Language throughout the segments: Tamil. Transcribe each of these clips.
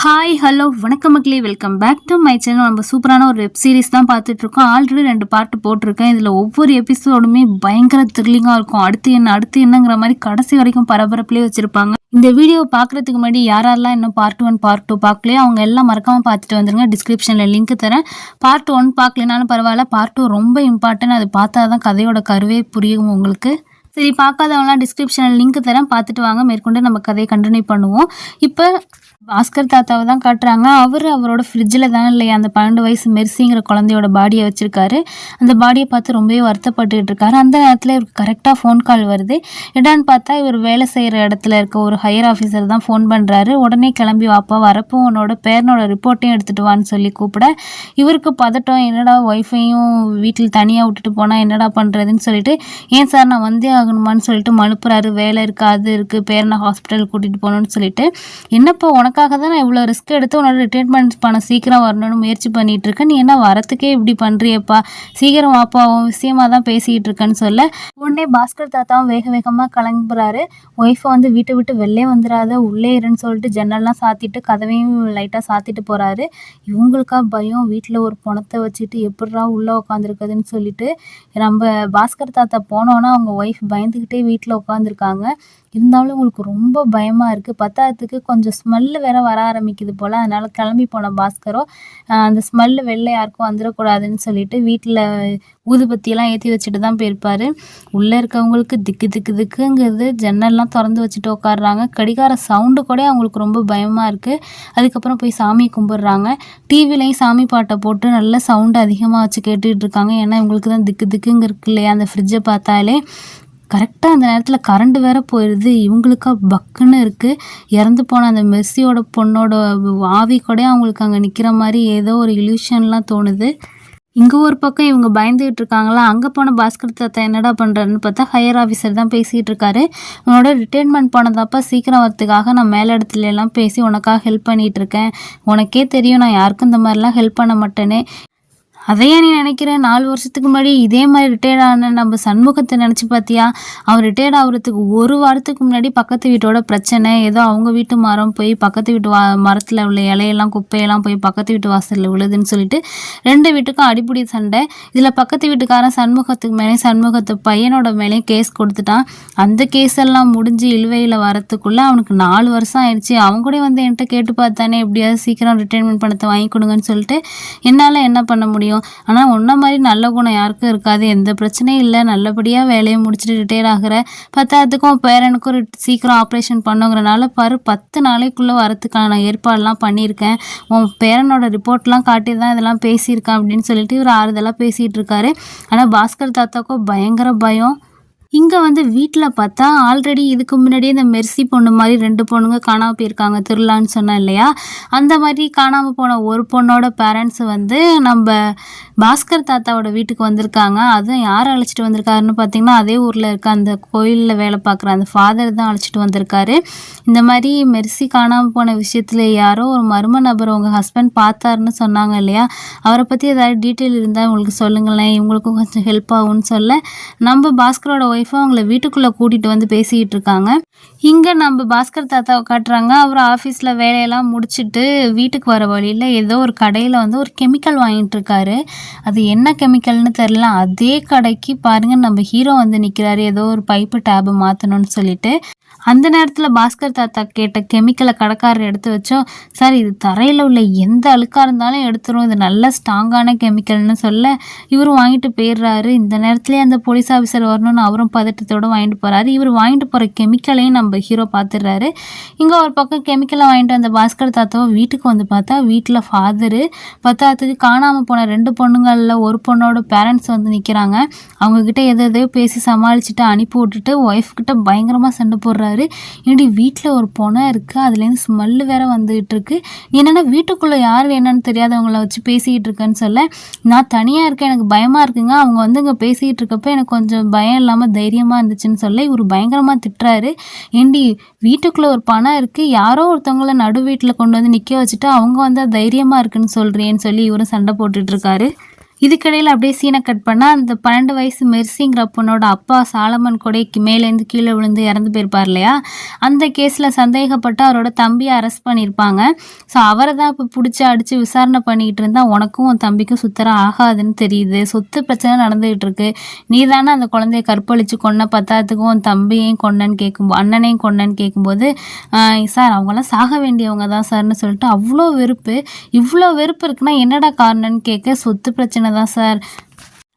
ஹாய் ஹலோ வணக்கம் மக்களே, welcome back to my channel. நம்ம சூப்பரான ஒரு வெப் சீரிஸ் தான் பார்த்துட்ருக்கோம். ஆல்ரெடி 2 பார்ட் போட்டிருக்கேன். இதில் ஒவ்வொரு எபிசோடுமே பயங்கர த்ரில்லிங்காக இருக்கும். அடுத்து என்னங்கிற மாதிரி கடைசி வரைக்கும் பரபரப்புலேயே வச்சுருப்பாங்க. இந்த வீடியோவை பார்க்குறதுக்கு முன்னாடி யாரெல்லாம் இன்னும் பார்ட் 1 பார்ட் 2 பார்க்கலையோ அவங்க எல்லாம் மறக்காமல் பார்த்துட்டு வந்துருங்க. டிஸ்கிரிப்ஷனில் லிங்க் தரேன். பார்ட் 1 பார்க்கலனாலும் பரவாயில்ல, பார்ட் 2 ரொம்ப இம்பார்ட்டன்ட். அது பார்த்தா தான் கதையோட கருவே புரியும் உங்களுக்கு. சரி, பார்க்காதவங்களாம் டிஸ்கிரிப்ஷனில் லிங்க் தரேன், பார்த்துட்டு வாங்க. மேற்கொண்டு நம்ம கதையை கண்டினியூ பண்ணுவோம். இப்போ பாஸ்கர் தாத்தாவை தான் காட்டுறாங்க. அவரோட ஃப்ரிட்ஜில் தானே இல்லையா அந்த 12 வயசு மெர்சிங்கிற குழந்தையோட பாடியை வச்சுருக்காரு. அந்த பாடியை பார்த்து ரொம்பவே வருத்தப்பட்டுட்டு இருக்காரு. அந்த நேரத்தில் இவருக்கு கரெக்டாக ஃபோன் கால் வருது. என்னன்னு பார்த்தா இவர் வேலை செய்கிற இடத்துல இருக்க ஒரு ஹையர் ஆஃபீஸர் தான் ஃபோன் பண்ணுறாரு. உடனே கிளம்பி வாப்பா, வரப்போ உன்னோட பேரனோட ரிப்போர்ட்டையும் எடுத்துகிட்டு வான்னு சொல்லி கூப்பிட இவருக்கு பதட்டம். என்னடா ஒய்ஃபையும் வீட்டில் தனியாக விட்டுட்டு போனால் என்னடா பண்ணுறதுன்னு சொல்லிட்டு, ஏன் சார் நான் வந்தே ஆகணுமான்னு சொல்லிட்டு மழுப்புறாரு. வேலை இருக்குது, அது இருக்குது, பேரனை ஹாஸ்பிட்டல் கூட்டிகிட்டு போகணுன்னு சொல்லிட்டு. என்னப்போ உனக்காக தான் நான் இவ்வளோ ரிஸ்க் எடுத்து உன்னோட ரிட்டைர்மெண்ட் பணம் சீக்கிரம் வரணும்னு முயற்சி பண்ணிட்டு இருக்கேன், நீ என்ன வரத்துக்கே இப்படி பண்ணுறியப்பா, சீக்கிரம் வாப்பா, உன் விஷயமா தான் பேசிகிட்டு இருக்கேன்னு சொல்ல உடனே பாஸ்கர் தாத்தாவும் வேக வேகமாக கிளம்புறாரு. ஒய்ஃபை வந்து வீட்டை விட்டு வெளிலே வந்துடாத, உள்ளே இருன்னு சொல்லிட்டு ஜன்னல்லாம் சாத்திட்டு கதவையும் லைட்டாக சாத்திட்டு போகிறாரு. இவங்களுக்கா பயம், வீட்டில் ஒரு பணத்தை வச்சுட்டு எப்படிரா உள்ளே உட்காந்துருக்குதுன்னு சொல்லிட்டு. நம்ம பாஸ்கர் தாத்தா போனோன்னா அவங்க ஒய்ஃப் பயந்துக்கிட்டே வீட்டில் உட்காந்துருக்காங்க. இருந்தாலும் உங்களுக்கு ரொம்ப பயமாக இருக்குது. பத்தாததுக்கு கொஞ்சம் ஸ்மெல்லு வேற வர ஆரம்பிக்குது போல். அதனால் கிளம்பி போன பாஸ்கரோ அந்த ஸ்மெல்லு வெளில யாருக்கும் வந்துடக்கூடாதுன்னு சொல்லிட்டு வீட்டில் ஊதுபத்தியெல்லாம் ஏற்றி வச்சுட்டு தான் போயிருப்பார். உள்ளே இருக்கவங்களுக்கு திக்கு திக்கு திக்குங்கிறது. ஜன்னல்லாம் திறந்து வச்சுட்டு உட்காடுறாங்க. கடிகார சவுண்டு கூட அவங்களுக்கு ரொம்ப பயமாக இருக்குது. அதுக்கப்புறம் போய் சாமி கும்பிட்றாங்க. டிவிலையும் சாமி பாட்டை போட்டு நல்ல சவுண்டு அதிகமாக வச்சு கேட்டுக்கிட்டு இருக்காங்க. ஏன்னா இவங்களுக்கு தான் திக்கு திக்குங்க இருக்கு இல்லையா அந்த ஃப்ரிட்ஜை பார்த்தாலே. கரெக்டாக அந்த நேரத்தில் கரண்ட் வேற போயிடுது. இவங்களுக்கா பக்குன்னு இருக்குது. இறந்து போன அந்த மெர்சியோட பொண்ணோட ஆவி கூட அவங்களுக்கு அங்கே நிற்கிற மாதிரி ஏதோ ஒரு இல்யூஷன்லாம் தோணுது. இங்கே ஒரு பக்கம் இவங்க பயந்துகிட்டு இருக்காங்களா. அங்கே போன பாஸ்கர் தாத்தா என்னடா பண்ணுறாருன்னு பார்த்தா ஹையர் ஆஃபீஸர் தான் பேசிகிட்டு இருக்காரு. உன்னோட ரிட்டைர்மெண்ட் போனதப்போ சீக்கிரம் வரத்துக்காக நான் மேல் இடத்துல எல்லாம் பேசி உனக்காக ஹெல்ப் பண்ணிகிட்டு இருக்கேன். உனக்கே தெரியும் நான் யாருக்கும் இந்த மாதிரிலாம் ஹெல்ப் பண்ண மாட்டேனே. அதையே நீ நினைக்கிறேன், 4 வருஷத்துக்கு முன்னாடி இதே மாதிரி ரிட்டையர்ட் ஆன நம்ம சண்முகத்தை நினச்சி பார்த்தியா? அவன் ரிட்டையர்ட் ஆகுறதுக்கு 1 வாரத்துக்கு முன்னாடி பக்கத்து வீட்டோட பிரச்சனை. ஏதோ அவங்க வீட்டு மரம் போய் பக்கத்து வீட்டு மரத்தில் உள்ள இலையெல்லாம் குப்பையெல்லாம் போய் பக்கத்து வீட்டு வாசலில் விழுதுன்னு சொல்லிட்டு 2 வீட்டுக்கும் அடிப்படி சண்டை. இதில் பக்கத்து வீட்டுக்காரன் சண்முகத்துக்கு மேலே சண்முகத்தை பையனோட மேலேயும் கேஸ் கொடுத்துட்டான். அந்த கேஸ் எல்லாம் முடிஞ்சு இழுவையில் வரத்துக்குள்ளே அவனுக்கு 4 வருஷம் ஆயிடுச்சு. அவங்க கூட வந்து என்கிட்ட கேட்டு பார்த்தானே எப்படியாவது சீக்கிரம் ரிட்டைர்மெண்ட் பணத்தை வாங்கி கொடுங்கன்னு சொல்லிட்டு. என்னால் என்ன பண்ண முடியும்? ஆனால் உன்ன மாதிரி நல்ல குணம் யாருக்கும் இருக்காது. எந்த பிரச்சனையும் இல்லை, நல்லபடியாக வேலையை முடிச்சுட்டு ரிட்டையர் ஆகிற. பத்தாவதுக்கும் பேரனுக்கும் சீக்கிரம் ஆப்ரேஷன் பண்ணுங்கிறனால 10 நாளைக்குள்ளே வரத்துக்கான ஏற்பாடெல்லாம் பண்ணியிருக்கேன். உன் பேரனோட ரிப்போர்ட்லாம் காட்டி தான் இதெல்லாம் பேசியிருக்கேன் அப்படின்னு சொல்லிட்டு இவர் ஆறுதலாக பேசிகிட்டு இருக்காரு. ஆனால் பாஸ்கர் தாத்தாக்கும் பயங்கர பயம். இங்கே வந்து வீட்டில் பார்த்தா ஆல்ரெடி இதுக்கு முன்னாடியே இந்த மெர்சி பொண்ணு மாதிரி 2 பொண்ணுங்க காணாமல் போயிருக்காங்க. திருவிழான்னு சொன்னேன் இல்லையா, அந்த மாதிரி காணாமல் போன ஒரு பொண்ணோட பேரண்ட்ஸ் வந்து நம்ம பாஸ்கர் தாத்தாவோட வீட்டுக்கு வந்திருக்காங்க. அதுவும் யார் அழைச்சிட்டு வந்திருக்காருன்னு பார்த்தீங்கன்னா அதே ஊரில் இருக்க அந்த கோயிலில் வேலை பார்க்குற அந்த ஃபாதர் தான் அழைச்சிட்டு வந்திருக்காரு. இந்த மாதிரி மெர்சி காணாமல் போன விஷயத்தில் யாரோ ஒரு மர்ம நபர் உங்கள் ஹஸ்பண்ட் பார்த்தாருன்னு சொன்னாங்க இல்லையா, அவரை பற்றி ஏதாவது டீட்டெயில் இருந்தால் உங்களுக்கு சொல்லுங்களேன், இவங்களுக்கும் கொஞ்சம் ஹெல்ப் ஆகும்னு சொல்ல நம்ம பாஸ்கரோட ஒய்ஃபை அவங்கள வீட்டுக்குள்ளே கூட்டிகிட்டு வந்து பேசிக்கிட்டு இருக்காங்க. இங்கே நம்ம பாஸ்கர் தாத்தாவை காட்டுறாங்க. அவர் ஆஃபீஸில் வேலையெல்லாம் முடிச்சுட்டு வீட்டுக்கு வர வழியில் ஏதோ ஒரு கடையில் வந்து ஒரு கெமிக்கல் வாங்கிட்டு இருக்காரு. அது என்ன கெமிக்கல்னு தெரில. அதே கடைக்கு பாருங்கள் நம்ம ஹீரோ வந்து நிற்கிறாரு, ஏதோ ஒரு பைப்பு டேபு மாற்றணும்னு சொல்லிட்டு. அந்த நேரத்தில் பாஸ்கர் தாத்தா கேட்ட கெமிக்கலை கடைக்காரர் எடுத்து வச்சோம். சார் இது தரையில் உள்ள எந்த அழுக்காக இருந்தாலும் எடுத்துரும், இது நல்ல ஸ்ட்ராங்கான கெமிக்கல்னு சொல்ல இவரும் வாங்கிட்டு போயிடுறாரு. இந்த நேரத்துலேயே அந்த போலீஸ் ஆஃபீஸர் வரணும்னு அவரும் பதட்டத்தோடு வாங்கிட்டு போகிறாரு. இவர் வாங்கிட்டு போகிற கெமிக்கலையும் நம்ம ஹீரோ பார்த்துடுறாரு. இங்கே ஒரு பக்கம் கெமிக்கலை வாங்கிட்டு வந்த பாஸ்கர் தாத்தாவை வீட்டுக்கு வந்து பார்த்தா வீட்டில் ஃபாதரு, பத்தாத்துக்கு காணாமல் போன 2 பொண்ணுங்களில் ஒரு பொண்ணோட பேரண்ட்ஸ் வந்து நிற்கிறாங்க. அவங்கக்கிட்ட எதையோ பேசி சமாளிச்சுட்டு அனுப்பி விட்டுட்டு ஒய்ஃப்கிட்ட பயங்கரமாக சண்டை போடுறாரு. ஏன்டி வீட்டில் ஒரு பொண்ணை இருக்குது, அதுலேருந்து ஸ்மெல்லு வேற வந்துகிட்டு இருக்கு, என்னென்னா வீட்டுக்குள்ளே யார் என்னன்னு தெரியாதவங்கள வச்சு பேசிக்கிட்டு இருக்கேன்னு சொல்ல நான் தனியாக இருக்கேன், எனக்கு பயமாக இருக்குங்க, அவங்க வந்து இங்கே பேசிக்கிட்டு இருக்கப்போ எனக்கு கொஞ்சம் பயம் இல்லாமல் தைரியமாக இருந்துச்சுன்னு சொல்ல இவர் பயங்கரமாக திட்டுறாரு. ஏண்டி வீட்டுக்குள்ளே ஒரு பணம் இருக்குது, யாரோ ஒருத்தவங்கள நடு வீட்டில் கொண்டு வந்து நிற்க வச்சுட்டு அவங்க வந்து தைரியமாக இருக்குன்னு சொல்கிறேன்னு சொல்லி இவரும் சண்டை போட்டுட்ருக்காரு. இதுக்கிடையில் அப்படியே சீனை கட் பண்ணால் அந்த 12 வயசு மெர்சிங்கிற பொண்ணோட அப்பா சாலமன் கூட மேலேருந்து கீழே விழுந்து இறந்து போயிருப்பார் இல்லையா, அந்த கேஸில் சந்தேகப்பட்டு அவரோட தம்பியை அரெஸ்ட் பண்ணியிருப்பாங்க. ஸோ அவரை தான் இப்போ பிடிச்சி அடித்து விசாரணை பண்ணிக்கிட்டு இருந்தால் உனக்கும் உன் தம்பிக்கும் சுத்தரம் ஆகாதுன்னு தெரியுது, சொத்து பிரச்சனை நடந்துகிட்டு இருக்கு, நீ தானே அந்த குழந்தைய கற்பழித்து கொன்ன, பத்தாத்துக்கும் உன் தம்பியையும் கொன்னன்னு கேட்கும்போது அண்ணனையும் கொன்னன்னு கேட்கும்போது சார் அவங்களாம் சாக வேண்டியவங்க தான் சார்னு சொல்லிட்டு இவ்வளோ வெறுப்பு இருக்குன்னா என்னடா காரணம்னு கேட்க, சொத்து பிரச்சனை தான் சார்,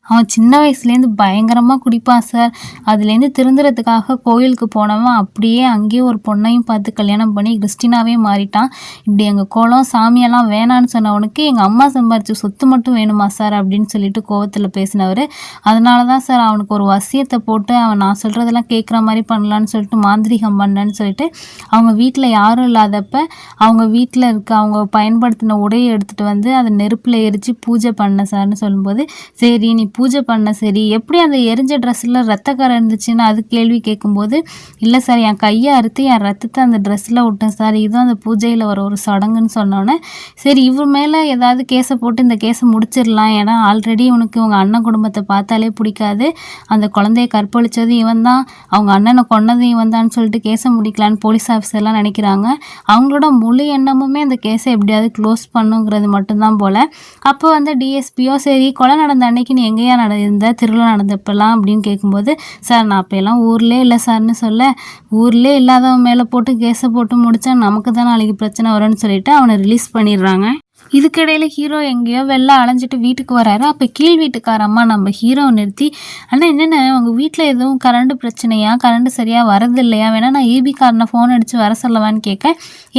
அவன் சின்ன வயசுலேருந்து பயங்கரமாக குடிப்பான் சார், அதுலேருந்து திருந்துறதுக்காக கோயிலுக்கு போனவன் அப்படியே அங்கேயே ஒரு பொண்ணையும் பார்த்து கல்யாணம் பண்ணி கிறிஸ்டினாவே மாறிட்டான், இப்படி எங்கள் குலம் சாமியெல்லாம் வேணான்னு சொன்னவனுக்கு எங்கள் அம்மா சம்பாரிச்ச சொத்து மட்டும் வேணுமா சார் அப்படின்னு சொல்லிட்டு கோவத்தில் பேசினவர். அதனால தான் சார் அவனுக்கு ஒரு வசியத்தை போட்டு அவன் நான் சொல்கிறதெல்லாம் கேட்குற மாதிரி பண்ணலான்னு சொல்லிட்டு மாந்திரிகம் பண்ணேன்னு சொல்லிட்டு அவங்க வீட்டில் யாரும் இல்லாதப்ப அவங்க வீட்டில் இருக்க அவங்க பயன்படுத்தின உடையை எடுத்துகிட்டு வந்து அதை நெருப்பில் எரித்து பூஜை பண்ண சார்னு சொல்லும்போது, சரி நீ பூஜை பண்ண, சரி எப்படி அந்த எரிஞ்ச ட்ரெஸ்ஸில் ரத்தக்கரை இருந்துச்சுன்னு அது கேள்வி கேட்கும்போது, இல்லை சார் என் கையை அறுத்து என் ரத்தத்தை அந்த ட்ரெஸ்ஸில் விட்டேன் சார், இதுவும் அந்த பூஜையில் வர ஒரு சடங்குன்னு சொன்னோன்னே, சரி இவர் மேலே ஏதாவது கேஸை போட்டு இந்த கேஸை முடிச்சிடலாம், ஏன்னா ஆல்ரெடி இவனுக்கு இவங்க அண்ணன் குடும்பத்தை பார்த்தாலே பிடிக்காது, அந்த குழந்தைய கற்பழித்தது இவன் தான், அவங்க அண்ணனை கொன்னது இவன் தான் சொல்லிட்டு கேஸை முடிக்கலான்னு போலீஸ் ஆஃபீஸர்லாம் நினைக்கிறாங்க. அவங்களோட முழு எண்ணமுமே அந்த கேஸை எப்படியாவது க்ளோஸ் பண்ணுங்கிறது மட்டும்தான் போல். அப்போ வந்து டிஎஸ்பியோ சரி கொலை நடந்த அன்னைக்கு நீ எங்கேயா நடந்த திருவிழா நடந்தப்பெல்லாம் அப்படின்னு கேட்கும்போது, சார் நான் அப்போல்லாம் ஊர்லேயே இல்லை சார்னு சொல்ல, ஊர்லேயே இல்லாதவன் மேலே போட்டு கேஸை போட்டு முடித்தா நமக்கு தான் நாளைக்கு பிரச்சனை வரும்னு சொல்லிட்டு அவனை ரிலீஸ் பண்ணிடுறாங்க. இதுக்கிடையில் ஹீரோ எங்கேயோ வெளில அலைஞ்சிட்டு வீட்டுக்கு வராரு. அப்போ கீழ் வீட்டுக்கார அம்மா நம்ம ஹீரோவை நிறுத்தி, அண்ணா என்னென்ன உங்கள் வீட்டில் எதுவும் கரண்ட் பிரச்சனையா, கரண்ட் சரியாக வரது இல்லையா, வேணா நான் ஈபிக்காரனை ஃபோன் அடித்து வர சொல்லவான்னு கேட்க,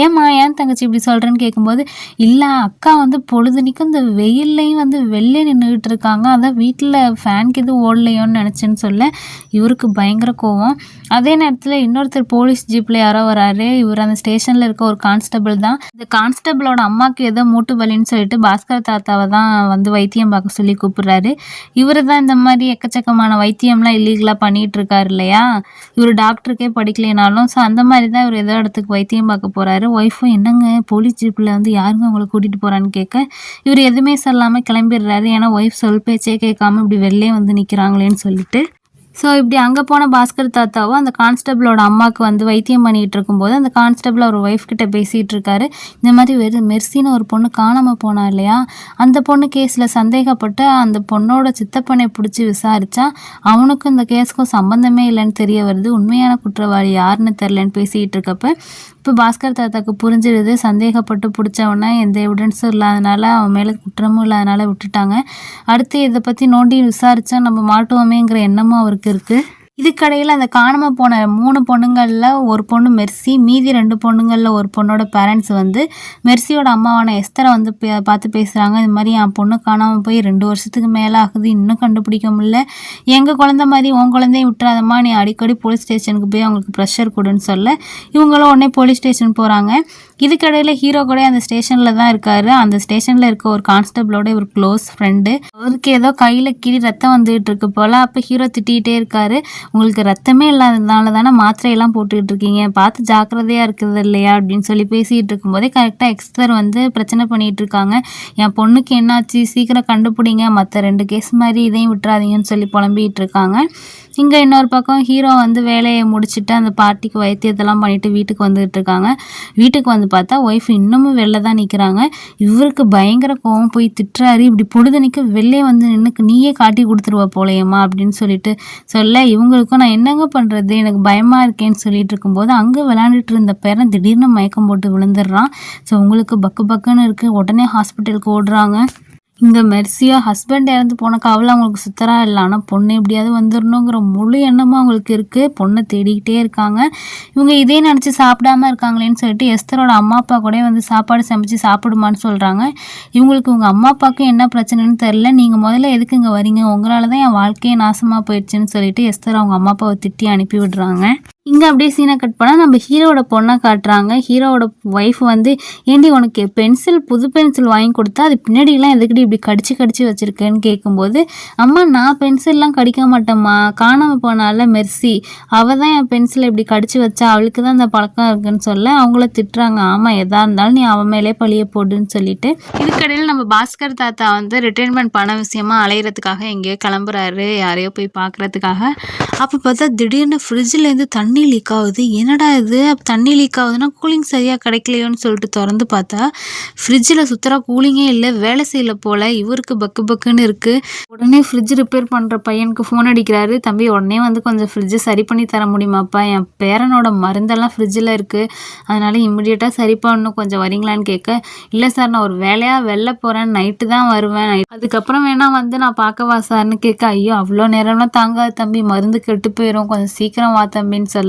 ஏம்மா ஏன் தங்கச்சி இப்படி சொல்கிறேன்னு கேட்கும்போது, இல்லை அக்கா வந்து பொழுதுனிக்கும் இந்த வெயில்லையும் வந்து வெளிலே நின்றுக்கிட்டு இருக்காங்க, அதான் வீட்டில் ஃபேனுக்கு எதுவும் ஓடலையோன்னு நினச்சேன்னு சொல்ல இவருக்கு பயங்கர கோவம். அதே நேரத்தில் இன்னொருத்தர் போலீஸ் ஜீப்பில் யாரோ வராரு. இவர் அந்த ஸ்டேஷனில் இருக்க ஒரு கான்ஸ்டபிள் தான். இந்த கான்ஸ்டபிளோட அம்மாவுக்கு ஏதோ மூட்டு வலின்னு சொல்லிட்டு பாஸ்கர் தாத்தாவை தான் வந்து வைத்தியம் பார்க்க சொல்லி கூப்பிடுறாரு. இவர் தான் இந்த மாதிரி எக்கச்சக்கமான வைத்தியம்லாம் இல்லீகலாக பண்ணிகிட்டு இருக்காரு இல்லையா, இவர் டாக்டருக்கே படிக்கலைனாலும். ஸோ அந்த மாதிரி தான் இவர் ஏதோ இடத்துக்கு வைத்தியம் பார்க்க போகிறாரு. ஒய்ஃபும் என்னங்க போலீஸ் ஜீப்பில் வந்து யாருங்க அவங்கள கூட்டிகிட்டு போகிறான்னு கேட்க, இவர் எதுவுமே சொல்லாமல் கிளம்பிடுறாரு. ஏன்னா ஒய்ஃப் சொல் பேச்சே கேட்காம இப்படி வெளிலே வந்து நிற்கிறாங்களேன்னு சொல்லிட்டு. ஸோ இப்படி அங்கே போன பாஸ்கர் தாத்தாவும் அந்த கான்ஸ்டபிளோட அம்மாவுக்கு வந்து வைத்தியம் பண்ணிகிட்டு இருக்கும்போது அந்த கான்ஸ்டபிள் அவர் ஒய்ஃப் கிட்ட பேசிகிட்டு இருக்காரு. இந்த மாதிரி மெர்சின்னு ஒரு பொண்ணு காணாமல் போனா இல்லையா, அந்த பொண்ணு கேஸில் சந்தேகப்பட்டு அந்த பொண்ணோட சித்தப்பனை பிடிச்சி விசாரித்தா அவனுக்கும் இந்த கேஸுக்கும் சம்மந்தமே இல்லைன்னு தெரிய வருது. உண்மையான குற்றவாளி யாருன்னு தெரிலன்னு பேசிகிட்டு இருக்கப்ப இப்போ பாஸ்கர் தாத்தாக்கு புரிஞ்சிடுது, சந்தேகப்பட்டு பிடிச்சவன எந்த எவிடன்ஸும் இல்லாதனால அவன் மேலே குற்றமும் இல்லாதனால விட்டுட்டாங்க. அடுத்து இதை பற்றி நோண்டி விசாரித்தா நம்ம மாட்டுவோமேங்கிற எண்ணமும் அவருக்கு இருக்குது. இதுக்கடையில் அந்த காணாமல் போன 3 பொண்ணுங்களில் ஒரு பொண்ணு மெர்சி, மீதி 2 பொண்ணுங்களில் ஒரு பொண்ணோட பேரண்ட்ஸ் வந்து மெர்சியோட அம்மாவான எஸ்தரை வந்து பார்த்து பேசுகிறாங்க. இது மாதிரி என் பொண்ணு காணாமல் போய் 2 வருஷத்துக்கு மேலே ஆகுது, இன்னும் கண்டுபிடிக்க முடியல, எங்கள் குழந்தை மாதிரி உன் குழந்தையும் விட்டுறாதம்மா, நீ அடிக்கடி போலீஸ் ஸ்டேஷனுக்கு போய் அவங்களுக்கு ப்ரெஷர் கொடுன்னு சொல்ல இவங்களும் உடனே போலீஸ் ஸ்டேஷன் போகிறாங்க. இதுக்கடையில் ஹீரோ கூட அந்த ஸ்டேஷனில் தான் இருக்காரு. அந்த ஸ்டேஷனில் இருக்க ஒரு கான்ஸ்டபிளோட ஒரு க்ளோஸ் ஃப்ரெண்டு, அவருக்கு ஏதோ கையில் கீழே ரத்தம் வந்துகிட்டு இருக்கு போல். அப்போ ஹீரோ திட்டிகிட்டே இருக்காரு, உங்களுக்கு ரத்தமே இல்லாததுனால தானே மாத்திரையெல்லாம் போட்டுக்கிட்டு இருக்கீங்க, பார்த்து ஜாக்கிரதையாக இருக்குது இல்லையா அப்படின்னு சொல்லி பேசிகிட்டு இருக்கும்போதே கரெக்டாக எக்ஸ்தர் வந்து பிரச்சனை பண்ணிகிட்டு இருக்காங்க. என் பொண்ணுக்கு என்னாச்சு, சீக்கிரம் கண்டுபிடிங்க, மற்ற 2 கேஸ் மாதிரி இதையும் விட்டுறாதீங்கன்னு சொல்லி புலம்பிகிட்டு இருக்காங்க. இங்கே இன்னொரு பக்கம் ஹீரோ வந்து வேலையை முடிச்சுட்டு அந்த பார்ட்டிக்கு வைத்தியத்தெல்லாம் பண்ணிவிட்டு வீட்டுக்கு வந்துகிட்டு இருக்காங்க. வீட்டுக்கு வந்து பார்த்தா ஒய்ஃப் இன்னமும் வெளில தான் நிற்கிறாங்க. இவருக்கு பயங்கர கோவம், போய் திட்டுறாரு, இப்படி பொழுதுனிக்க வெளிலே வந்து நின்றுக்கு நீயே காட்டி கொடுத்துருவா போலையம்மா அப்படின்னு சொல்லிட்டு சொல்ல, இவங்களுக்கும் நான் என்னங்க பண்ணுறது, எனக்கு பயமாக இருக்கேன்னு சொல்லிட்டு இருக்கும்போது அங்கே விளையாண்டுட்டு இருந்த பேரன் திடீர்னு மயக்கம் போட்டு விழுந்துடுறான். ஸோ உங்களுக்கு பக்கு பக்குன்னு இருக்குது, உடனே ஹாஸ்பிட்டலுக்கு ஓடுறாங்க. இங்கே மெர்சியா ஹஸ்பண்ட் இறந்து போன கவலை அவங்களுக்கு சுத்தராக இல்லை, ஆனால் பொண்ணு எப்படியாவது வந்துடணுங்கிற முழு எண்ணமும் அவங்களுக்கு இருக்குது. பொண்ணை தேடிக்கிட்டே இருக்காங்க. இவங்க இதே நினச்சி சாப்பிடாம இருக்காங்களேன்னு சொல்லிட்டு எஸ்தரோட அம்மா அப்பா கூட வந்து சாப்பாடு சமைச்சு சாப்பிடுமான்னு சொல்கிறாங்க. இவங்களுக்கு உங்கள் அம்மா அப்பாவுக்கும் என்ன பிரச்சனைன்னு தெரில, நீங்கள் முதல்ல எதுக்கு இங்கே வரீங்க, உங்களால் தான் என் வாழ்க்கையே நாசமாக போயிடுச்சுன்னு சொல்லிட்டு எஸ்தர் அவங்க அம்மா அப்பாவை திட்டி அனுப்பி விடுறாங்க. இங்கே அப்படியே சீனை கட் பண்ணால் நம்ம ஹீரோவோட பொண்ணை காட்டுறாங்க. ஹீரோவோட ஒய்ஃப் வந்து, ஏண்டி உனக்கு பென்சில் புது பென்சில் வாங்கி கொடுத்தா அது பின்னாடிலாம் எதுக்குடி இப்படி கடிச்சு கடிச்சு வச்சுருக்கேன்னு கேட்கும்போது, அம்மா நான் பென்சில்லாம் கடிக்க மாட்டேம்மா, காணாமல் போனால மெர்சி, அவள் தான் என் பென்சிலை இப்படி கடிச்சு வச்சா, அவளுக்கு தான் அந்த பழக்கம் இருக்குன்னு சொல்ல அவங்கள திட்டுறாங்க. ஆமாம் எதா இருந்தாலும் நீ அவன் மேலே பழிய போடுன்னு சொல்லிட்டு. இதுக்கடையில் நம்ம பாஸ்கர் தாத்தா வந்து ரிட்டைர்மெண்ட் பண விஷயமா அலையிறதுக்காக எங்கேயோ கிளம்புறாரு, யாரையோ போய் பார்க்குறதுக்காக. அப்போ பார்த்தா திடீர்னு ஃப்ரிட்ஜிலேருந்து தண்ணி லீக் ஆகுது. என்னடா இது தண்ணி லீக் ஆகுதுன்னா கூலிங் சரியாக கிடைக்கலையோன்னு சொல்லிட்டு திறந்து பார்த்தா ஃப்ரிட்ஜில் சுத்தராக கூலிங்கே இல்லை, வேலை செய்யல போல். இவருக்கு பக்கு பக்குன்னு இருக்குது. உடனே ஃப்ரிட்ஜ் ரிப்பேர் பண்ணுற பையனுக்கு ஃபோன் அடிக்கிறாரு. தம்பி உடனே வந்து கொஞ்சம் ஃப்ரிட்ஜை சரி பண்ணி தர முடியுமாப்பா, என் பேரனோட மருந்தெல்லாம் ஃப்ரிட்ஜில் இருக்குது, அதனால் இம்மிடியேட்டாக சரி பண்ணணும், கொஞ்சம் வரீங்களான்னு கேட்க, இல்லை சார் நான் ஒரு வேலையாக வெளில போகிறேன், நைட்டு தான் வருவேன், அதுக்கப்புறம் வேணால் வந்து நான் பார்க்கவா சார்னு கேட்க, ஐயோ அவ்வளோ நேரம்லாம் தாங்காது தம்பி, மருந்து கெட்டு போயிடும், கொஞ்சம் சீக்கிரம் வா தம்பின்னு சொல்ல,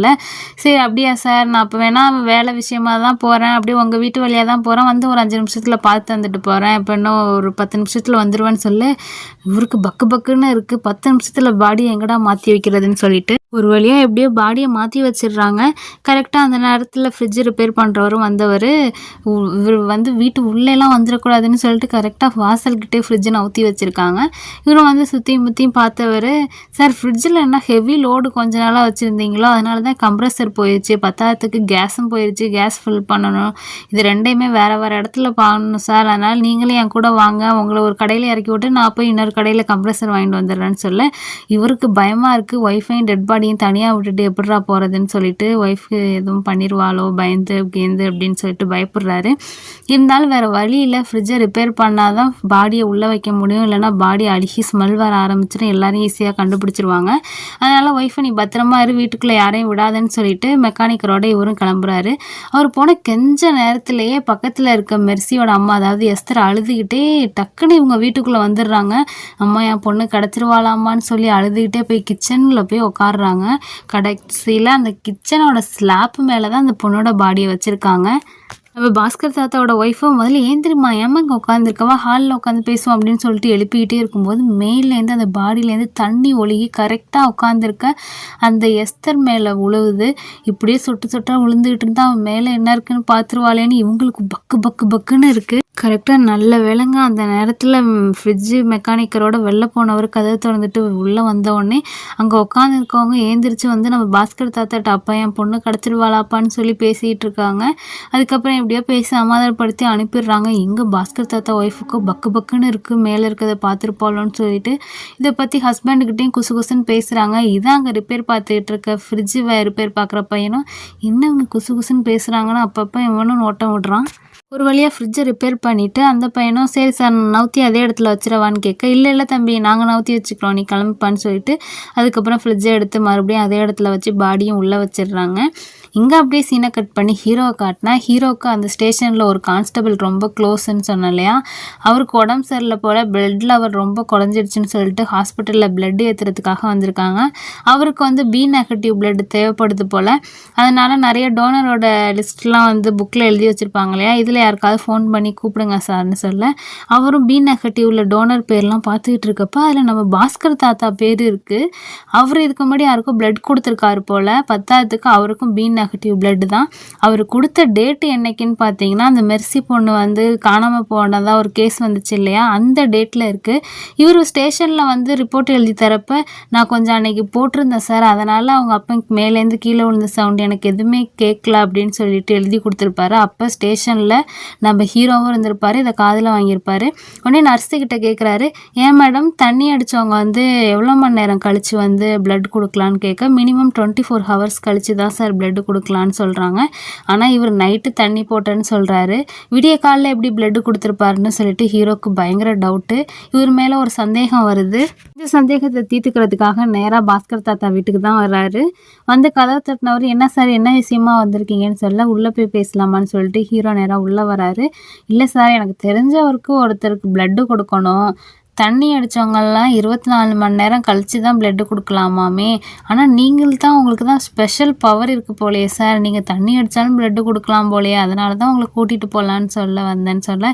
சரி அப்படியா சார் நான் அப்போ வேணால் வேலை விஷயமா தான் போகிறேன், அப்படியே உங்கள் வீட்டு வழியாக தான் போகிறேன், வந்து ஒரு 5 நிமிஷத்தில் பார்த்து வந்துட்டு போகிறேன், இப்போ இன்னும் ஒரு 10 நிமிஷத்தில் வந்துடுவேன்னு சொல்ல, இவருக்கு பக்கு பக்குன்னு இருக்குது. 10 நிமிஷத்தில் பாடியை எங்கடா மாற்றி வைக்கிறதுன்னு சொல்லிட்டு ஒரு வழியாக எப்படியோ பாடியை மாற்றி வச்சிடுறாங்க. கரெக்டாக அந்த நேரத்தில் ஃப்ரிட்ஜ் ரிப்பேர் பண்ணுறவரும் வந்தவர், இவர் வந்து வீட்டு உள்ளேலாம் வந்துடக்கூடாதுன்னு சொல்லிட்டு கரெக்டாக வாசல்கிட்டே ஃப்ரிட்ஜை நவுத்தி வச்சுருக்காங்க. இவரும் வந்து சுற்றியும் முற்றியும் பார்த்தவர், சார் ஃப்ரிட்ஜில் என்ன ஹெவி லோடு கொஞ்ச நாளாக வச்சுருந்தீங்களோ அதனால தான் கம்ப்ரஸர் போயிடுச்சு, பத்தாயிரத்துக்கு கேஸும் போயிடுச்சு, கேஸ் ஃபில் பண்ணணும், இது ரெண்டையுமே வேறு வேறு இடத்துல பண்ணணும் சார், அதனால் நீங்களே என் கூட வாங்க, உங்களை ஒரு கடையில் இறக்கி விட்டு நான் போய் இன்னொரு கடையில் கம்ப்ரஸர் வாங்கிட்டு வந்துடுறேன்னு சொல்ல, இவருக்கு பயமாக இருக்குது. ஒய்ஃபையும் டெட் பாடியும் தனியாக விட்டுட்டு எப்படிரா போகிறதுன்னு சொல்லிட்டு, ஒய்ஃபு எதுவும் பண்ணிடுவாளோ பயந்து கேந்து அப்படின்னு சொல்லிட்டு பயப்படுறாரு. இருந்தாலும் வேறு வழி இல்லை, ஃப்ரிட்ஜை ரிப்பேர் பண்ணால் தான் பாடியை உள்ளே வைக்க முடியும், இல்லைனா பாடி அழுகி ஸ்மெல் வர ஆரம்பிச்சிடும், எல்லாரையும் ஈஸியாக கண்டுபிடிச்சிருவாங்க, அதனால் ஒய்ஃபை நீ பத்திரமா இரு, வீட்டுக்குள்ளே யாரையும் விடாதுன்னு சொல்லிட்டு மெக்கானிக்கரோட இவரும் கிளம்புறாரு. அவர் போன கெஞ்ச நேரத்திலேயே பக்கத்தில் இருக்க மெர்சியோட அம்மா, அதாவது எஸ்தர், அழுதுகிட்டே டக்குன்னு இவங்க வீட்டுக்குள்ளே வந்துடுறாங்க. அம்மா என் பொண்ணு கிடச்சிருவாளாம்மான்னு சொல்லி அழுதுகிட்டே போய் கிச்சனில் போய் உட்காடுறாங்க. கடைசியில் அந்த கிச்சனோட ஸ்லாப் மேலே தான் அந்த பொண்ணோட பாடியை வச்சுருக்காங்க. நம்ம பாஸ்கர் தாத்தாவோட ஒய்ஃபும் முதல்ல ஏந்திரிமா, ஏமா இங்கே உட்காந்துருக்கவா, ஹாலில் உட்காந்து பேசுவோம் அப்படின்னு சொல்லிட்டு எழுப்பிக்கிட்டே இருக்கும்போது மேலேருந்து அந்த பாடியிலேருந்து தண்ணி ஒழுகி கரெக்டாக உட்காந்துருக்க அந்த எஸ்தர் மேலே உழுவுது. இப்படியே சொட்டு சொட்டாக விழுந்துக்கிட்டு இருந்தால் அவன் மேலே என்ன இருக்குன்னு பார்த்துருவாளேன்னு இவங்களுக்கு பக்கு பக்கு பக்குன்னு இருக்குது. கரெக்டாக நல்ல வேலைங்க அந்த நேரத்தில் ஃப்ரிட்ஜு மெக்கானிக்கரோட வெளில போனவர் கதவை திறந்துட்டு உள்ளே வந்தோடனே அங்கே உட்காந்துருக்கவங்க ஏந்திரிச்சு வந்து நம்ம பாஸ்கர் தாத்தாட்ட, அப்பா என் பொண்ணு கிடச்சிருவாளாப்பான்னு சொல்லி பேசிகிட்டு இருக்காங்க. அதுக்கப்புறம் எப்படியோ பேசி சமாதானப்படுத்தி அனுப்பிடுறாங்க. எங்கே பாஸ்கர் தாத்தா ஒய்ஃபுக்கு பக்கு பக்குன்னு இருக்குது, மேலே இருக்கிறத பார்த்துருப்பாளோன்னு சொல்லிட்டு இதை பற்றி ஹஸ்பண்டுக்கிட்டையும் குசு குசுன்னு பேசுகிறாங்க. இதான் அங்கே ரிப்பேர் பார்த்துக்கிட்டு இருக்க ஃப்ரிட்ஜு ரிப்பேர் பார்க்குற பையனும் என்ன இவங்க குசு குசுன்னு பேசுகிறாங்கன்னு அப்பப்போ இவனும் நோட்டம் விடுறான். ஒரு வழியாக ஃப்ரிட்ஜை ரிப்பேர் பண்ணிவிட்டு அந்த பையனும் சரி சார் நவுத்தி அதே இடத்துல வச்சிடவான்னு கேட்க, இல்லை இல்லை தம்பி நாங்கள் நவுத்தி வச்சுக்கிறோம் நீ கிளம்பிப்பான்னு சொல்லிட்டு அதுக்கப்புறம் ஃப்ரிட்ஜை எடுத்து மறுபடியும் அதே இடத்துல வச்சு பாடியும் உள்ளே வச்சிடுறாங்க. இங்கே அப்படியே சீனை கட் பண்ணி ஹீரோவை காட்டினா, ஹீரோவுக்கு அந்த ஸ்டேஷனில் ஒரு கான்ஸ்டபிள் ரொம்ப க்ளோஸ்ன்னு சொன்னேன் இல்லையா, அவருக்கு உடம்பு சரியில்லை போல், பிளட்டில் அவர் ரொம்ப குறைஞ்சிடுச்சுன்னு சொல்லிட்டு ஹாஸ்பிட்டலில் பிளட் ஏற்றுறதுக்காக வந்திருக்காங்க. அவருக்கு வந்து பி நெகட்டிவ் பிளட் தேவைப்படுது போல், அதனால் நிறைய டோனரோட லிஸ்ட்லாம் வந்து புக்கில் எழுதி வச்சுருப்பாங்க இல்லையா, இதில் யாருக்காவது ஃபோன் பண்ணி கூப்பிடுங்க சார்னு சொல்ல, அவரும் பி நெகட்டிவில் டோனர் பேர்லாம் பார்த்துக்கிட்டு இருக்கப்ப அதில் நம்ம பாஸ்கர் தாத்தா பேர் இருக்குது. அவர் இதுக்கு முன்னாடி யாருக்கும் பிளட் கொடுத்துருக்காரு போல், 10,000க்கு அவருக்கும் பி நெகட்டிவ் பிளட் தான். அவர் கொடுத்த டேட்டு என்னைக்குன்னு பார்த்தீங்கன்னா, அந்த மெர்சி பொண்ணு வந்து காணாமல் போனதாக ஒரு கேஸ் வந்துச்சு இல்லையா, அந்த டேட்டில் இருக்குது. இவர் ஸ்டேஷனில் வந்து ரிப்போர்ட் எழுதி தரப்ப நான் கொஞ்சம் அன்னைக்கு போட்டிருந்தேன் சார், அதனால் அவங்க அப்போ மேலேருந்து கீழே விழுந்த சவுண்ட் எனக்கு எதுவுமே கேட்கல அப்படின்னு சொல்லிட்டு எழுதி கொடுத்துருப்பாரு. அப்போ ஸ்டேஷனில் நம்ம ஹீரோவும் இருந்திருப்பாரு, இதை காதில் வாங்கியிருப்பாரு. உடனே நர்ஸுக்கிட்ட கேட்குறாரு, ஏன் மேடம் தண்ணி அடித்தவங்க வந்து எவ்வளோ மணி நேரம் கழித்து வந்து பிளட் கொடுக்கலான்னு கேட்க, மினிமம் 24 ஹவர்ஸ் கழித்து தான் சார் பிளட் கொடுக்கலான்னு சொல்கிறாங்க. ஆனால் இவர் நைட்டு தண்ணி போட்டேன்னு சொல்கிறாரு, விடிய காலில் எப்படி பிளட் கொடுத்துருப்பாருன்னு சொல்லிட்டு ஹீரோக்கு பயங்கர டவுட்டு. இவர் மேலே ஒரு சந்தேகம் வருது. இந்த சந்தேகத்தை தீர்த்துக்கிறதுக்காக நேராக பாஸ்கர் தாத்தா வீட்டுக்கு தான் வர்றாரு. வந்து கதவை தட்டினவர், என்ன சார் என்ன விஷயமா வந்திருக்கீங்கன்னு சொல்ல, உள்ளே போய் பேசலாமான்னு சொல்லிட்டு ஹீரோ நேராக உள்ளே வராரு. இல்லை சார் எனக்கு தெரிஞ்சவருக்கு ஒருத்தருக்கு பிளட்டு கொடுக்கணும், தண்ணி அடித்தவங்கெல்லாம் 24 மணி நேரம் கழித்து தான் பிளட்டு கொடுக்கலாமாமே. ஆனால் நீங்கள் தான் உங்களுக்கு தான் ஸ்பெஷல் பவர் இருக்குது போலையே சார், நீங்கள் தண்ணி அடித்தாலும் பிளட்டு கொடுக்கலாம் போலையே, அதனால தான் உங்களை கூட்டிகிட்டு போகலான்னு சொல்ல வந்தேன்னு சொல்ல,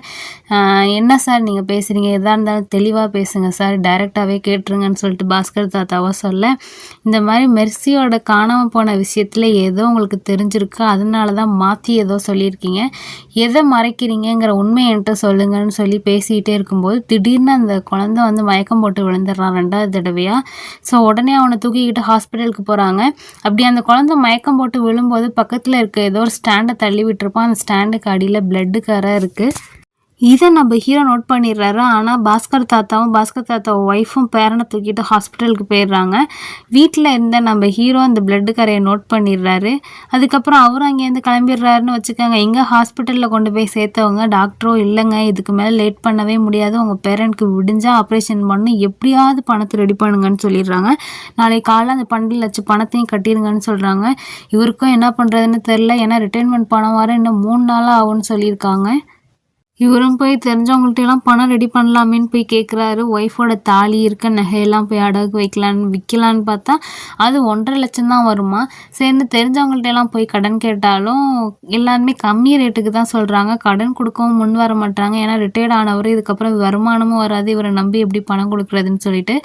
என்ன சார் நீங்கள் பேசுகிறீங்க, எதாக இருந்தாலும் தெளிவாக பேசுங்க சார், டைரெக்டாகவே கேட்டுருங்கன்னு சொல்லிட்டு பாஸ்கர் தாத்தாவை சொல்ல, இந்த மாதிரி மெர்சியோட காணாமல் போன விஷயத்தில் ஏதோ உங்களுக்கு தெரிஞ்சிருக்கு, அதனால தான் மாற்றி ஏதோ சொல்லியிருக்கீங்க, எதை மறைக்கிறீங்கிற உண்மையை என்கிட்ட சொல்லுங்கன்னு சொல்லி பேசிக்கிட்டே இருக்கும்போது திடீர்னு அந்த குழந்தை வந்து மயக்கம் போட்டு விழுந்துடுறான் 2வது தடவையாக. ஸோ உடனே அவனை தூக்கிக்கிட்டு ஹாஸ்பிட்டலுக்கு போகிறாங்க. அப்படி அந்த குழந்தை மயக்கம் போட்டு விழும்போது பக்கத்தில் இருக்க ஏதோ ஒரு ஸ்டாண்டை தள்ளி விட்டுருப்பான். அந்த ஸ்டாண்டுக்கு அடியில் பிளட்டு கரை இருக்குது. இதை நம்ம ஹீரோ நோட் பண்ணிடுறாரு. ஆனால் பாஸ்கர் தாத்தா ஒய்ஃபும் பேரனை தூக்கிட்டு ஹாஸ்பிட்டலுக்கு போயிடுறாங்க. வீட்டில் இருந்த நம்ம ஹீரோ அந்த பிளட்டு கரையை நோட் பண்ணிடுறாரு. அதுக்கப்புறம் அவரும் அங்கேருந்து கிளம்பிடுறாருன்னு வச்சுக்கோங்க. எங்கே ஹாஸ்பிட்டலில் கொண்டு போய் சேர்த்தவங்க டாக்டரோ இல்லைங்க, இதுக்கு மேலே லேட் பண்ணவே முடியாது, உங்கள் பேரனுக்கு விடிஞ்சால் ஆப்ரேஷன் பண்ணணும், எப்படியாவது பணத்தை ரெடி பண்ணுங்கன்னு சொல்லிடுறாங்க. நாளைக்கு காலையில் அந்த 12 லட்சம் பணத்தையும் கட்டிடுங்கன்னு சொல்கிறாங்க. இவருக்கும் என்ன பண்ணுறதுன்னு தெரில, ஏன்னா ரிட்டைர்மெண்ட் பணம் வர இன்னும் 3 நாளாக ஆகும்னு சொல்லியிருக்காங்க. இவரும் போய் தெரிஞ்சவங்கள்ட்ட எல்லாம் பணம் ரெடி பண்ணலாமேன்னு போய் கேட்குறாரு. ஒய்ஃபோட தாலி இருக்க நகையெல்லாம் போய் அடகு விற்கலான்னு பார்த்தா அது 1.5 லட்சம் தான் வருமா. சேர்ந்து தெரிஞ்சவங்கள்ட்ட எல்லாம் போய் கடன் கேட்டாலும் எல்லாருமே கம்மி ரேட்டுக்கு தான் சொல்கிறாங்க. கடன் கொடுக்கவும் முன் வர மாட்டாங்க. ஏன்னா ரிட்டையர்ட் ஆனவர், இதுக்கப்புறம் வருமானமும் வராது, இவரை நம்பி எப்படி பணம் கொடுக்குறதுன்னு சொல்லிட்டு.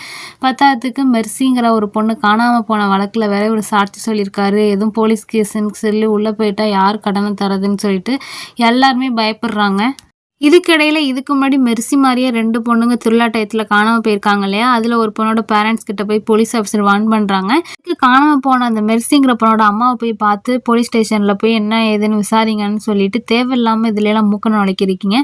பத்தாவதுக்கு மெர்சிங்கிற ஒரு பொண்ணு காணாமல் போன வழக்கில் வேற ஒரு சாட்சி சொல்லியிருக்காரு. எதுவும் போலீஸ் கேஸுன்னு சொல்லி உள்ளே போயிட்டா யார் கடனை தரதுன்னு சொல்லிட்டு எல்லாருமே பயப்படுறாங்க. இதுக்கிடையில் இதுக்கு முன்னாடி மெர்சி மாதிரியே 2 பொண்ணுங்க திருவிழா டயத்தில் காணாமல் போயிருக்காங்க இல்லையா, அதில் ஒரு பொண்ணோட பேரண்ட்ஸ் கிட்ட போய் போலீஸ் ஆஃபீஸர் வார்ன் பண்ணுறாங்க. இதுக்கு காணாமல் போன அந்த மெர்சிங்கிற பொண்ணோட அம்மாவை போய் பார்த்து போலீஸ் ஸ்டேஷனில் போய் என்ன ஏதுன்னு விசாரிங்கன்னு சொல்லிட்டு தேவையில்லாமல் இதுலலாம் மூக்க நுழைக்கிறீங்க.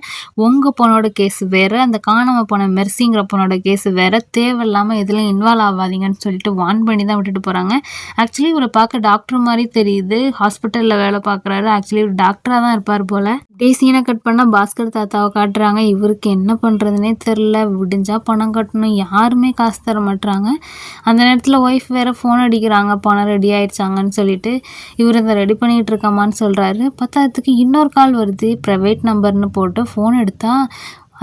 உங்கள் பொண்ணோட கேஸ் வேறு, அந்த காணாமல் போன மெர்சிங்கிற பொண்ணோட கேஸ் வேறு, தேவையில்லாமல் இதுலையும் இன்வால்வ் ஆகாதீங்கன்னு சொல்லிட்டு வார்ன் பண்ணி தான் விட்டுட்டு போகிறாங்க. ஆக்சுவலி இவரை பார்க்க டாக்டர் மாதிரி தெரியுது, ஹாஸ்பிட்டலில் வேலை பார்க்குறாரு, ஆக்சுவலி இவர் டாக்டராக தான் இருப்பார் போல். டே சீனை கட் பண்ணால் பாஸ்கர் தாத்தாவை காட்டுறாங்க. இவருக்கு என்ன பண்ணுறதுனே தெரில, விடிஞ்சால் பணம் கட்டணும், யாருமே காசு தர மாட்டுறாங்க. அந்த நேரத்தில் ஒய்ஃப் வேறு ஃபோன் அடிக்கிறாங்க, பணம் ரெடி ஆகிடுச்சாங்கன்னு சொல்லிட்டு. இவர் இதை ரெடி பண்ணிகிட்டு இருக்காமான்னு சொல்கிறாரு. பத்தாவதுக்கு இன்னொரு கால் வருது, ப்ரைவேட் நம்பர்னு போட்டு ஃபோன் எடுத்தால்